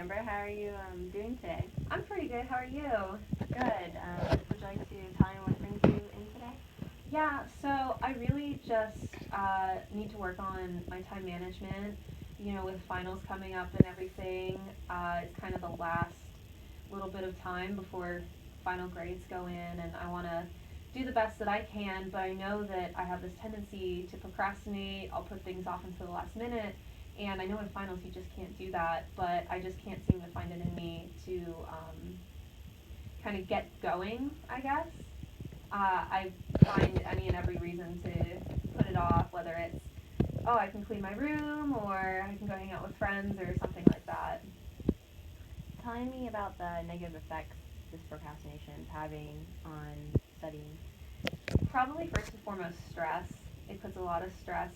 Amber. How are you doing today? I'm pretty good. How are you? Good. Would you like to tell me what brings you in today? Yeah, so I really just need to work on my time management. With finals coming up and everything, it's kind of the last little bit of time before final grades go in, and I want to do the best that I can, but I know that I have this tendency to procrastinate. I'll put things off until the last minute, and I know in finals you just can't do that, but I just can't seem to find it in me to kind of get going, I guess. I find any and every reason to put it off, whether it's, oh, I can clean my room, or I can go hang out with friends, or something like that. Telling me about the negative effects this procrastination is having on studying. Probably first and foremost stress. It puts a lot of stress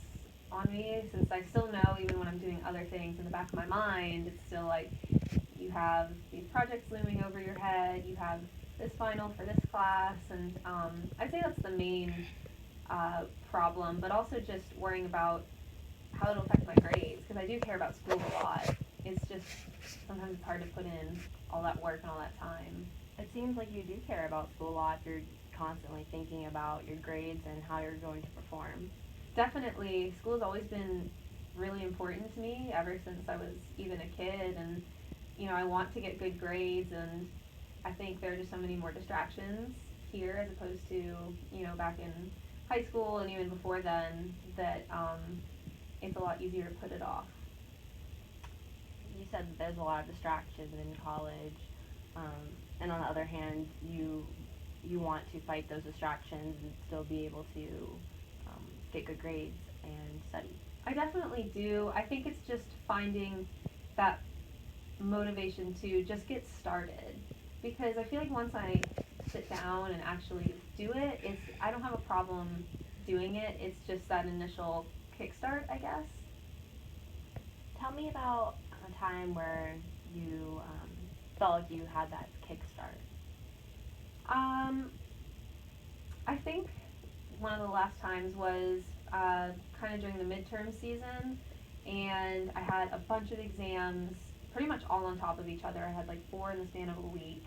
on me, since I still know, even when I'm doing other things in the back of my mind, it's still like you have these projects looming over your head, you have this final for this class, and I'd say that's the main problem, but also just worrying about how it'll affect my grades, because I do care about school a lot. It's just sometimes it's hard to put in all that work and all that time. It seems like you do care about school a lot if you're constantly thinking about your grades and how you're going to perform. Definitely, school has always been really important to me ever since I was even a kid, and I want to get good grades, and I think there are just so many more distractions here as opposed to back in high school and even before then, that it's a lot easier to put it off. You said that there's a lot of distractions in college, and on the other hand, you want to fight those distractions and still be able to get good grades and study. I definitely do. I think it's just finding that motivation to just get started, because I feel like once I sit down and actually do it, I don't have a problem doing it. It's just that initial kickstart, I guess. Tell me about a time where you felt like you had that kickstart. Um, I think one of the last times was kind of during the midterm season, and I had a bunch of exams pretty much all on top of each other. I had like four in the span of a week,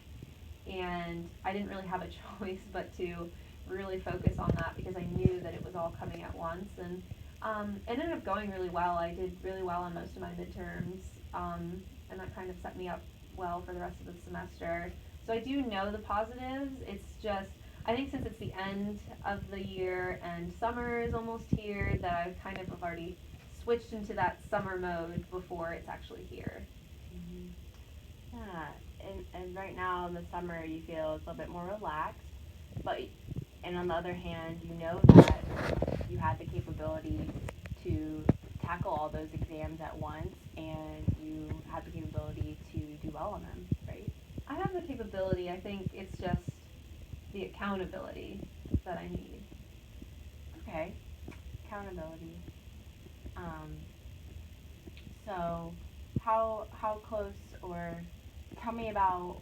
and I didn't really have a choice but to really focus on that, because I knew that it was all coming at once, and it ended up going really well. I did really well on most of my midterms, and that kind of set me up well for the rest of the semester. So I do know the positives. It's just, I think since it's the end of the year and summer is almost here, that I kind of have already switched into that summer mode before it's actually here. Yeah, and right now in the summer you feel it's a little bit more relaxed, but and on the other hand, you know that you had the capability to tackle all those exams at once, and you had the capability to do well on them, right? I have the capability. I think it's just the accountability that I need. Okay, accountability. Um, so how close, or tell me about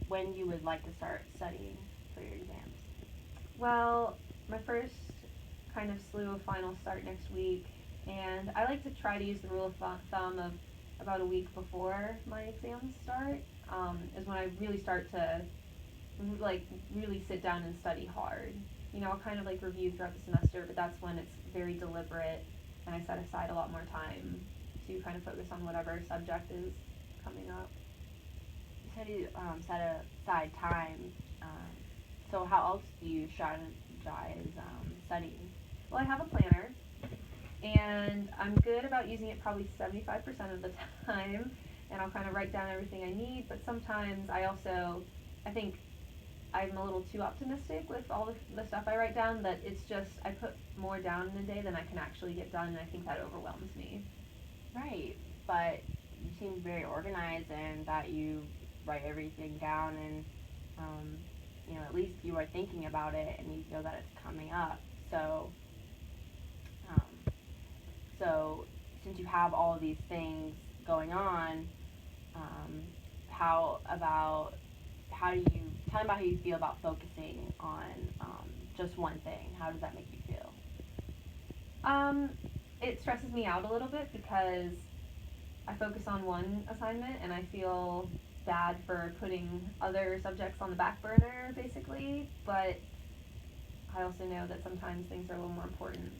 when you would like to start studying for your exams. Well, my first kind of slew of finals start next week, and I like to try to use the rule of thumb of about a week before my exams start, is when I really start to like really sit down and study hard. I'll kind of like review throughout the semester, but that's when it's very deliberate, and I set aside a lot more time to kind of focus on whatever subject is coming up. You said you set aside time. Um, so how else do you strategize studying? Well, I have a planner, and I'm good about using it probably 75% of the time, and I'll kind of write down everything I need, but sometimes I think I'm a little too optimistic with all the stuff I write down, that it's just, I put more down in a day than I can actually get done, and I think that overwhelms me. Right, but you seem very organized and that you write everything down, and at least you are thinking about it and you know that it's coming up. Um, so since you have all of these things going on, um, how about how do you tell me about how you feel about focusing on just one thing? How does that make you feel? Um, it stresses me out a little bit, because I focus on one assignment and I feel bad for putting other subjects on the back burner, basically. But I also know that sometimes things are a little more important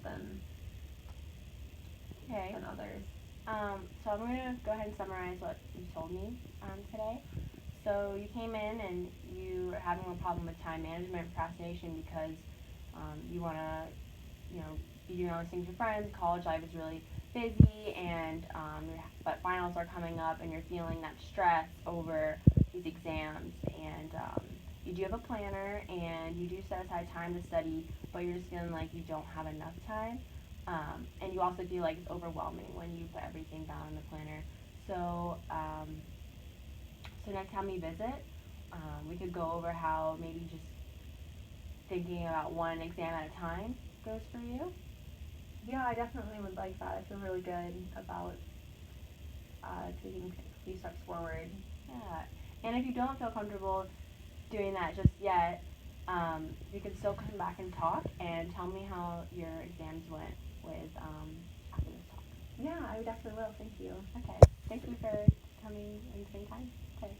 Okay. than others. So I'm going to go ahead and summarize what you told me today. So you came in and you are having a problem with time management, procrastination, because you want to, be doing all these things with your friends. College life is really busy, and but finals are coming up, and you're feeling that stress over these exams. And you do have a planner, and you do set aside time to study, but you're just feeling like you don't have enough time. And you also feel like it's overwhelming when you put everything down in the planner. So, next time we visit, we could go over how maybe just thinking about one exam at a time goes for you. Yeah, I definitely would like that. I feel really good about taking a few steps forward. Yeah. And if you don't feel comfortable doing that just yet, you can still come back and talk and tell me how your exams went with after this talk. Yeah, I definitely will. Thank you. Okay. Thank you for coming and spending time today.